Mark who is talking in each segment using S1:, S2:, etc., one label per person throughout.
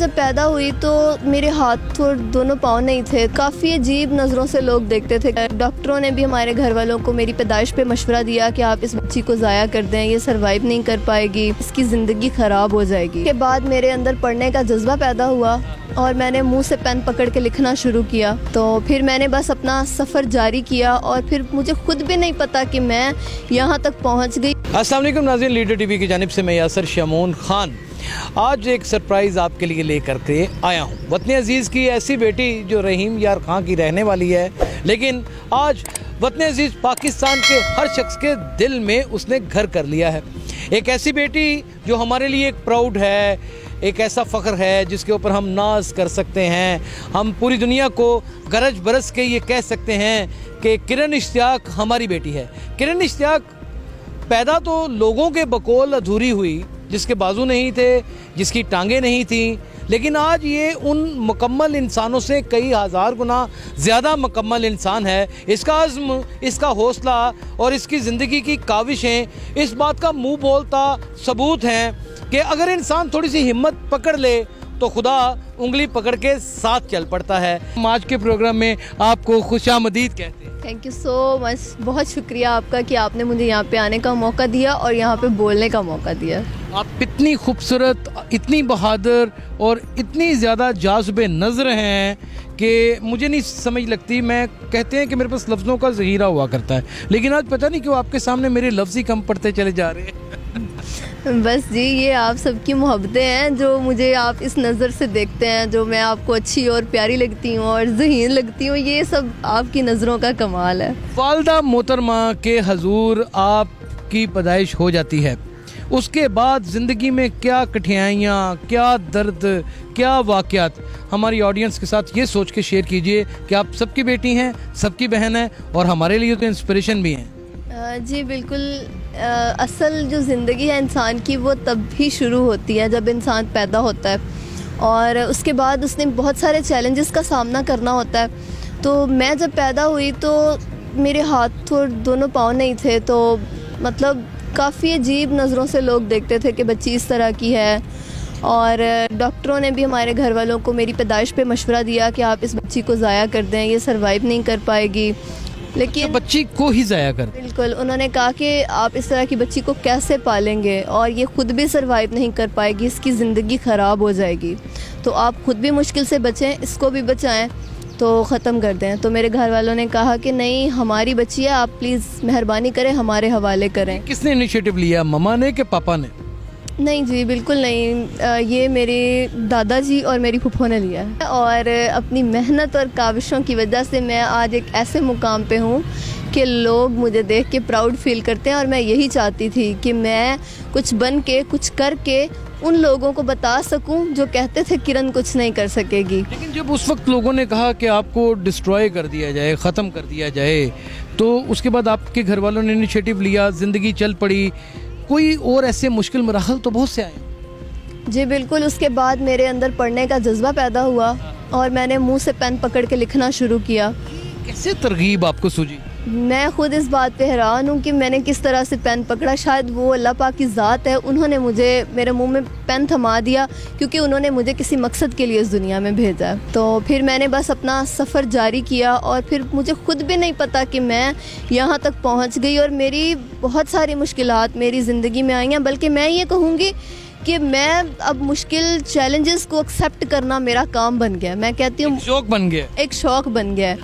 S1: जब पैदा हुई तो मेरे हाथ और दोनों पाँव नहीं थे, काफ़ी अजीब नज़रों से लोग देखते थे। डॉक्टरों ने भी हमारे घर वालों को मेरी पैदाइश पे मशवरा दिया कि आप इस बच्ची को ज़ाया कर दें, ये सर्वाइव नहीं कर पाएगी, इसकी ज़िंदगी ख़राब हो जाएगी। के बाद मेरे अंदर पढ़ने का जज्बा पैदा हुआ और मैंने मुंह से पेन पकड़ के लिखना शुरू किया। तो फिर मैंने बस अपना सफ़र जारी किया और फिर मुझे खुद भी नहीं पता कि मैं यहाँ तक पहुँच गई।
S2: अस्सलाम वालेकुम नाज़रीन, लीडर टीवी की जानिब से मैं यासर शमून खान आज एक सरप्राइज़ आपके लिए लेकर के आया हूँ। वतन अज़ीज़ की ऐसी बेटी जो रहीम यार खां की रहने वाली है, लेकिन आज वतन अज़ीज़ पाकिस्तान के हर शख्स के दिल में उसने घर कर लिया है। एक ऐसी बेटी जो हमारे लिए एक प्राउड है, एक ऐसा फ़ख्र है जिसके ऊपर हम नाज कर सकते हैं। हम पूरी दुनिया को गरज बरस के ये कह सकते हैं कि किरण इश्तियाक हमारी बेटी है। किरण इश्तियाक पैदा तो लोगों के बकौल अधूरी हुई, जिसके बाजू नहीं थे, जिसकी टांगें नहीं थीं, लेकिन आज ये उन मुकम्मल इंसानों से कई हज़ार गुना ज़्यादा मुकम्मल इंसान है। इसका अज़्म, इसका हौसला और इसकी ज़िंदगी की काविशें इस बात का मुँह बोलता सबूत हैं कि अगर इंसान थोड़ी सी हिम्मत पकड़ ले तो खुदा उंगली पकड़ के साथ चल पड़ता है। हम आज के प्रोग्राम में आपको खुशामदीद कहते हैं।
S1: थैंक यू सो मच, बहुत शुक्रिया आपका कि आपने मुझे यहाँ पे आने का मौका दिया और यहाँ पे बोलने का मौका दिया।
S2: आप इतनी खूबसूरत, इतनी बहादुर और इतनी ज़्यादा जाज़िबे नज़र हैं कि मुझे नहीं समझ लगती। मैं कहते हैं कि मेरे पास लफ्ज़ों का ज़ख़ीरा हुआ करता है, लेकिन आज पता नहीं क्यों आपके सामने मेरे लफ्ज़ ही कम पड़ते चले जा रहे हैं।
S1: बस जी, ये आप सबकी मोहब्बतें हैं जो मुझे आप इस नज़र से देखते हैं, जो मैं आपको अच्छी और प्यारी लगती हूँ और ज़हीन लगती हूँ, ये सब आपकी नज़रों का कमाल है।
S2: वालिदा मोहतरमा के हजूर आपकी पैदाइश हो जाती है, उसके बाद ज़िंदगी में क्या कठिनाइयाँ, क्या दर्द, क्या वाक़यात हमारी ऑडियंस के साथ ये सोच के शेयर कीजिए कि आप सबकी बेटी हैं, सबकी बहन हैं और हमारे लिए तो इंस्पिरेशन भी हैं।
S1: जी बिल्कुल, असल जो ज़िंदगी है इंसान की वो तब भी शुरू होती है जब इंसान पैदा होता है और उसके बाद उसने बहुत सारे चैलेंजेस का सामना करना होता है। तो मैं जब पैदा हुई तो मेरे हाथ और दोनों पाँव नहीं थे, तो मतलब काफ़ी अजीब नज़रों से लोग देखते थे कि बच्ची इस तरह की है। और डॉक्टरों ने भी हमारे घर वालों को मेरी पैदाइश पे मशवरा दिया कि आप इस बच्ची को ज़ाया कर दें, ये सर्वाइव नहीं कर पाएगी। लेकिन
S2: तो बच्ची को ही ज़ाया कर,
S1: बिल्कुल, उन्होंने कहा कि आप इस तरह की बच्ची को कैसे पालेंगे और ये खुद भी सर्वाइव नहीं कर पाएगी, इसकी ज़िंदगी ख़राब हो जाएगी, तो आप खुद भी मुश्किल से बचें, इसको भी बचाएं, तो ख़त्म कर दें। तो मेरे घर वालों ने कहा कि नहीं, हमारी बच्ची है, आप प्लीज़ मेहरबानी करें, हमारे हवाले करें।
S2: किसने इनिशिएटिव लिया, ममा ने कि पापा ने?
S1: नहीं जी, बिल्कुल नहीं, ये मेरे दादाजी और मेरी फूफो ने लिया है और अपनी मेहनत और काविशों की वजह से मैं आज एक ऐसे मुकाम पे हूँ कि लोग मुझे देख के प्राउड फील करते हैं और मैं यही चाहती थी कि मैं कुछ बन के, कुछ करके उन लोगों को बता सकूं जो कहते थे किरण कुछ नहीं कर सकेगी।
S2: लेकिन जब उस वक्त लोगों ने कहा कि आपको डिस्ट्रॉय कर दिया जाए, ख़त्म कर दिया जाए, तो उसके बाद आपके घर वालों ने इनिशिएटिव लिया, ज़िंदगी चल पड़ी। कोई और ऐसे मुश्किल मराहल तो बहुत से आए?
S1: जी बिल्कुल, उसके बाद मेरे अंदर पढ़ने का जज्बा पैदा हुआ और मैंने मुंह से पेन पकड़ के लिखना शुरू किया।
S2: कैसे तरगीब आपको सूझी?
S1: मैं खुद इस बात पे हैरान हूँ कि मैंने किस तरह से पेन पकड़ा। शायद वो अल्लाह पाक की ज़ात है, उन्होंने मुझे मेरे मुंह में पेन थमा दिया क्योंकि उन्होंने मुझे किसी मकसद के लिए इस दुनिया में भेजा है। तो फिर मैंने बस अपना सफ़र जारी किया और फिर मुझे खुद भी नहीं पता कि मैं यहाँ तक पहुँच गई और मेरी बहुत सारी मुश्किलात मेरी ज़िंदगी में आई हैं। बल्कि मैं ये कहूँगी कि मैं अब मुश्किल चैलेंजेस को एक्सेप्ट करना मेरा काम बन गया। मैं कहती हूँ
S2: शौक बन गया,
S1: एक शौक़ बन गया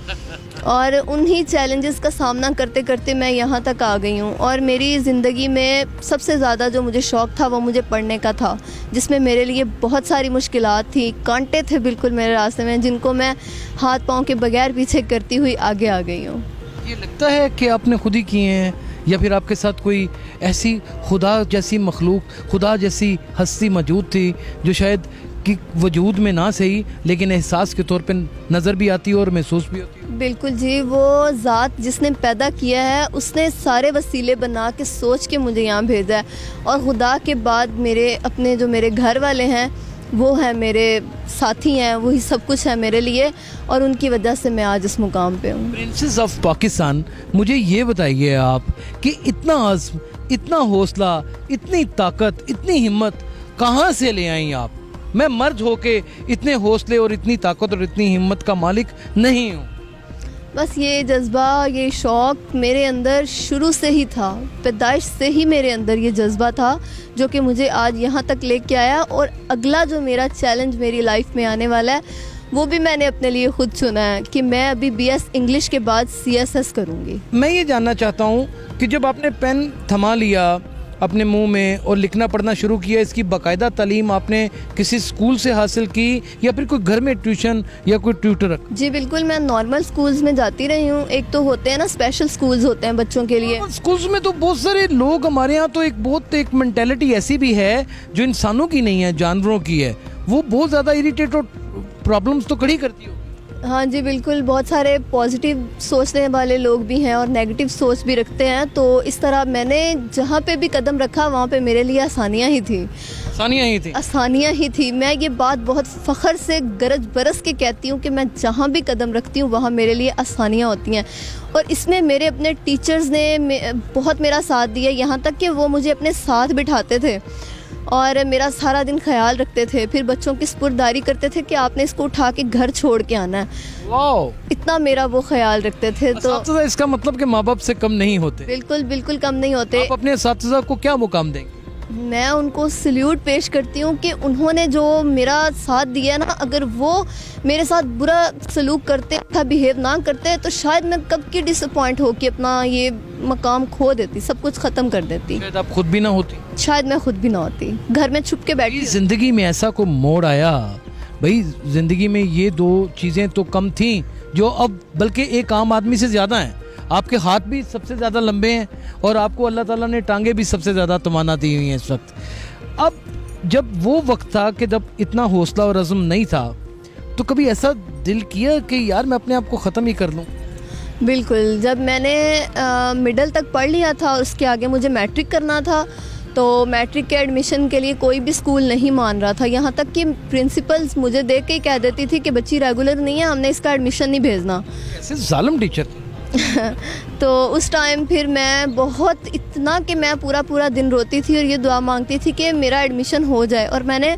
S1: और उन्हीं चैलेंजेस का सामना करते करते मैं यहाँ तक आ गई हूँ। और मेरी ज़िंदगी में सबसे ज़्यादा जो मुझे शौक़ था वो मुझे पढ़ने का था, जिसमें मेरे लिए बहुत सारी मुश्किलात थी, कांटे थे बिल्कुल मेरे रास्ते में, जिनको मैं हाथ पाँव के बगैर पीछे करती हुई आगे आ गई हूँ।
S2: ये लगता है कि आपने खुद ही किए हैं या फिर आपके साथ कोई ऐसी खुदा जैसी मखलूक, खुदा जैसी हस्ती मौजूद थी जो शायद कि वजूद में ना सही लेकिन एहसास के तौर पे नज़र भी आती है और महसूस भी होती है?
S1: बिल्कुल जी, वो ज़ात जिसने पैदा किया है उसने सारे वसीले बना के सोच के मुझे यहाँ भेजा है और खुदा के बाद मेरे अपने जो मेरे घर वाले हैं वो हैं मेरे साथी हैं, वही सब कुछ है मेरे लिए और उनकी वजह से मैं आज इस मुकाम पे हूँ।
S2: प्रिंसेस ऑफ पाकिस्तान, मुझे ये बताइए आप कि इतना इतना हौसला, इतनी ताकत, इतनी हिम्मत कहाँ से ले आई आप? मैं मर्द होके इतने हौसले और इतनी ताकत और इतनी हिम्मत का मालिक नहीं हूँ?
S1: बस ये जज्बा, ये शौक़ मेरे अंदर शुरू से ही था, पैदाइश से ही मेरे अंदर ये जज्बा था जो कि मुझे आज यहाँ तक लेके आया। और अगला जो मेरा चैलेंज मेरी लाइफ में आने वाला है वो भी मैंने अपने लिए खुद चुना है कि मैं अभी BS इंग्लिश के बाद CSS करूँगी।
S2: मैं ये जानना चाहता हूँ कि जब आपने पेन थमा लिया अपने मुंह में और लिखना पढ़ना शुरू किया, इसकी बाकायदा तालीम आपने किसी स्कूल से हासिल की या फिर कोई घर में ट्यूशन या कोई ट्यूटर?
S1: जी बिल्कुल, मैं नॉर्मल स्कूल्स में जाती रही हूँ। एक तो होते हैं ना स्पेशल स्कूल्स होते हैं बच्चों के लिए।
S2: स्कूल्स में तो बहुत सारे लोग, हमारे यहाँ तो एक मेंटेलिटी ऐसी भी है जो इंसानों की नहीं है, जानवरों की है। वो बहुत ज़्यादा इरिटेट और प्रॉब्लम्स तो खड़ी करती हो।
S1: हाँ जी बिल्कुल, बहुत सारे पॉजिटिव सोचने वाले लोग भी हैं और नेगेटिव सोच भी रखते हैं। तो इस तरह मैंने जहाँ पे भी कदम रखा वहाँ पे मेरे लिए आसानियाँ ही थी। आसानियाँ ही थी। मैं ये बात बहुत फ़ख्र से गरज बरस के कहती हूँ कि मैं जहाँ भी कदम रखती हूँ वहाँ मेरे लिए आसानियाँ होती हैं। और इसमें मेरे अपने टीचर्स ने बहुत मेरा साथ दिया, यहाँ तक कि वो मुझे अपने साथ बिठाते थे और मेरा सारा दिन ख्याल रखते थे। फिर बच्चों की स्पुर्दारी करते थे कि आपने इसको उठा के घर छोड़ के आना है।
S2: वाह,
S1: इतना मेरा वो ख्याल रखते थे। तो
S2: इसका मतलब कि माँ बाप से कम नहीं होते?
S1: बिल्कुल बिल्कुल कम नहीं होते।
S2: आप अपने साथीज़ा को क्या मुकाम देंगे?
S1: मैं उनको सल्यूट पेश करती हूँ कि उन्होंने जो मेरा साथ दिया ना, अगर वो मेरे साथ बुरा सलूक करते, अच्छा बिहेव ना करते तो शायद मैं कब की डिसअपॉइंट हो कि अपना ये मकाम खो देती, सब कुछ ख़त्म कर देती।
S2: शायद आप खुद भी ना होती।
S1: शायद मैं खुद भी ना होती, घर में छुप के बैठी।
S2: ज़िंदगी में ऐसा कोई मोड़ आया भाई, ज़िंदगी में ये दो चीज़ें तो कम थी जो अब बल्कि एक आम आदमी से ज़्यादा हैं। आपके हाथ भी सबसे ज़्यादा लंबे हैं और आपको अल्लाह ताला ने टांगे भी सबसे ज़्यादा तमन्ना दी हुई हैं इस वक्त। अब जब वो वक्त था कि जब इतना हौसला और अज़्म नहीं था, तो कभी ऐसा दिल किया कि यार मैं अपने आप को ख़त्म ही कर लूँ?
S1: बिल्कुल, जब मैंने मिडिल तक पढ़ लिया था और उसके आगे मुझे मैट्रिक करना था, तो मैट्रिक के एडमिशन के लिए कोई भी स्कूल नहीं मान रहा था। यहाँ तक कि प्रिंसिपल्स मुझे देख के ही कह देती थी कि बच्ची रेगुलर नहीं है, हमने इसका एडमिशन नहीं भेजना।
S2: ऐसे जालिम टीचर।
S1: तो उस टाइम फिर मैं बहुत, इतना कि मैं पूरा दिन रोती थी और ये दुआ मांगती थी कि मेरा एडमिशन हो जाए। और मैंने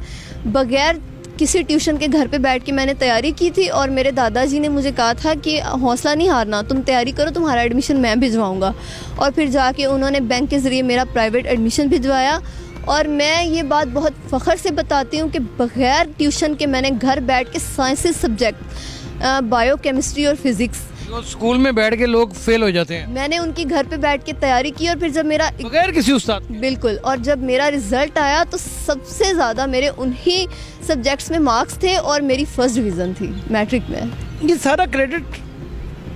S1: बगैर किसी ट्यूशन के घर पे बैठ के मैंने तैयारी की थी और मेरे दादाजी ने मुझे कहा था कि हौसला नहीं हारना, तुम तैयारी करो, तुम्हारा एडमिशन मैं भिजवाऊंगा। और फिर जाके उन्होंने बैंक के ज़रिए मेरा प्राइवेट एडमिशन भिजवाया। और मैं ये बात बहुत फ़ख्र से बताती हूँ कि बग़ैर ट्यूशन के मैंने घर बैठ के साइंसेस सब्जेक्ट, बायो, केमिस्ट्री और फिज़िक्स,
S2: जो स्कूल में बैठ के लोग फेल हो जाते हैं, मैंने
S1: उनकी घर पे बैठ के तैयारी की। और फिर जब मेरा
S2: बगैर किसी उस्ताद,
S1: बिल्कुल, और जब मेरा रिजल्ट आया तो सबसे ज़्यादा मेरे उन्हीं सब्जेक्ट्स में मार्क्स थे और मेरी फर्स्ट डिवीज़न थी मैट्रिक में।
S2: ये सारा क्रेडिट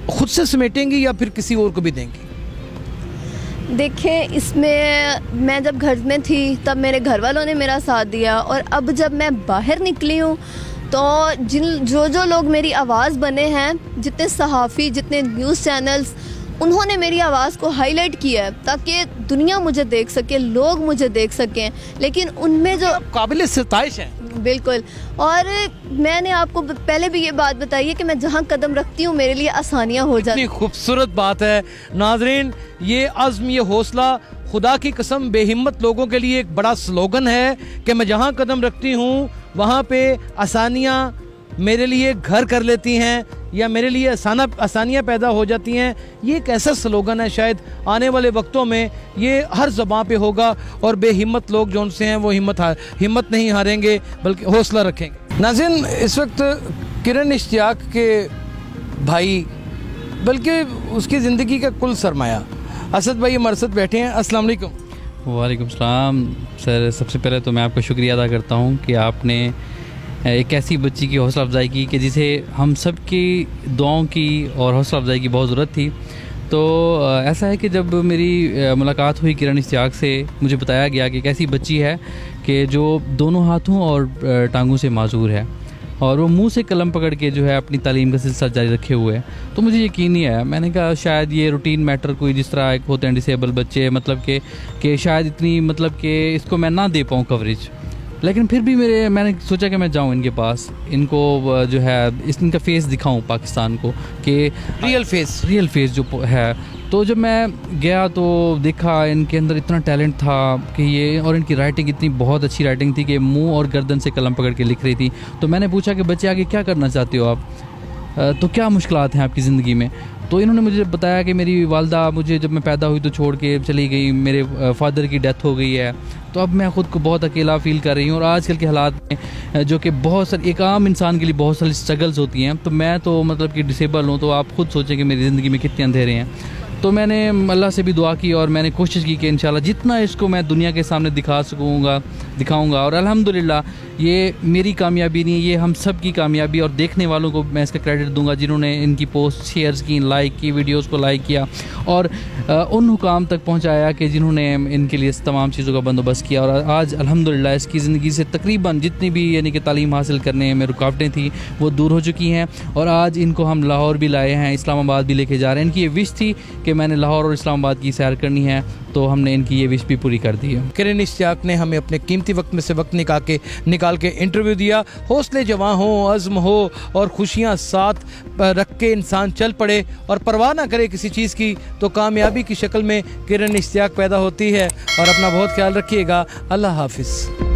S2: खुद से समेटेंगी या फिर किसी और को भी देंगी?
S1: देखें, इसमें मैं जब घर में थी तब मेरे घर वालों ने मेरा साथ दिया, और अब जब मैं बाहर निकली हूँ तो जो लोग मेरी आवाज़ बने हैं, जितने सहाफ़ी, जितने न्यूज़ चैनल्स, उन्होंने मेरी आवाज़ को हाईलाइट किया है ताकि दुनिया मुझे देख सके, लोग मुझे देख सकें। लेकिन उनमें जो
S2: काबिल सिताइश है।
S1: बिल्कुल, और मैंने आपको पहले भी ये बात बताई है कि मैं जहाँ कदम रखती हूँ मेरे लिए आसानियाँ हो जाती हैं।
S2: खूबसूरत बात है नाज़रीन, ये अज़्म, ये हौसला, खुदा की कसम बेहिम्मत लोगों के लिए एक बड़ा स्लोगन है कि मैं जहाँ कदम रखती हूँ वहाँ पे आसानियाँ मेरे लिए घर कर लेती हैं या मेरे लिए आसानियाँ पैदा हो जाती हैं। ये एक ऐसा स्लोगन है, शायद आने वाले वक्तों में ये हर ज़बान पे होगा और बेहिम्मत लोग जो उनसे हैं वो हिम्मत नहीं हारेंगे बल्कि हौसला रखेंगे। नाज़रीन, इस वक्त किरण इश्तियाक के भाई, बल्कि उसकी ज़िंदगी का कुल सरमाया असद भाई हमारे साथ बैठे हैं। अस्सलाम वालेकुम।
S3: वालेकुम सलाम सर, सबसे पहले तो मैं आपका शुक्रिया अदा करता हूँ कि आपने एक ऐसी बच्ची की हौसला अफजाई की कि जिसे हम सब की दुआओं की और हौसला अफजाई की बहुत ज़रूरत थी। तो ऐसा है कि जब मेरी मुलाकात हुई किरण इश्तियाक से, मुझे बताया गया कि एक ऐसी बच्ची है कि जो दोनों हाथों और टांगों से माजूर है और वो मुंह से कलम पकड़ के जो है अपनी तालीम का सिलसिला जारी रखे हुए है। तो मुझे यकीन नहीं आया। मैंने कहा शायद ये रूटीन मैटर, कोई जिस तरह एक होते हैं डिसेबल बच्चे, मतलब कि शायद इतनी, मतलब कि इसको मैं ना दे पाऊँ कवरेज। लेकिन फिर भी मैंने सोचा कि मैं जाऊं इनके पास, इनको जो है इनका फेस दिखाऊं पाकिस्तान को कि रियल फेस जो है। तो जब मैं गया तो देखा इनके अंदर इतना टैलेंट था कि ये, और इनकी राइटिंग इतनी बहुत अच्छी राइटिंग थी कि मुंह और गर्दन से कलम पकड़ के लिख रही थी। तो मैंने पूछा कि बच्चे आगे क्या करना चाहते हो आप, तो क्या मुश्किलात हैं आपकी ज़िंदगी में। तो इन्होंने मुझे बताया कि मेरी वालदा मुझे जब मैं पैदा हुई तो छोड़ के चली गई, मेरे फादर की डेथ हो गई है, तो अब मैं ख़ुद को बहुत अकेला फ़ील कर रही हूँ। और आजकल के हालात में जो कि बहुत सारी, एक आम इंसान के लिए बहुत सारी स्ट्रगल्स होती हैं, तो मैं तो मतलब कि डिसेबल हूँ, तो आप खुद सोचें कि मेरी ज़िंदगी में कितने अंधेरे हैं। तो मैंने अल्लाह से भी दुआ की और मैंने कोशिश की कि इंशाल्लाह जितना इसको मैं दुनिया के सामने दिखाऊंगा। और अल्हम्दुलिल्लाह ये मेरी कामयाबी नहीं, ये हम सब की कामयाबी, और देखने वालों को मैं इसका क्रेडिट दूंगा जिन्होंने इनकी पोस्ट शेयर्स की, लाइक की, वीडियोस को लाइक किया और उन हुकाम तक पहुंचाया कि जिन्होंने इनके लिए तमाम चीज़ों का बंदोबस्त किया। और आज अल्हम्दुलिल्लाह इसकी ज़िंदगी से तकरीबन जितनी भी यानी कि तालीम हासिल करने में रुकावटें थी वो दूर हो चुकी हैं। और आज इनको हम लाहौर भी लाए हैं, इस्लामाबाद भी लेके जा रहे हैं। इनकी ये विश थी कि मैंने लाहौर और इस्लामाबाद की सैर करनी है, तो हमने इनकी ये विश भी पूरी कर दी है।
S2: किरण इश्तियाक ने हमें अपने कीमती वक्त में से वक्त निकाल के इंटरव्यू दिया। हौसले जवां हो, अज़्म हो और खुशियां साथ रख के इंसान चल पड़े और परवाह ना करे किसी चीज़ की, तो कामयाबी की शक्ल में किरण इश्तियाक पैदा होती है। और अपना बहुत ख्याल रखिएगा। अल्लाह हाफिज़।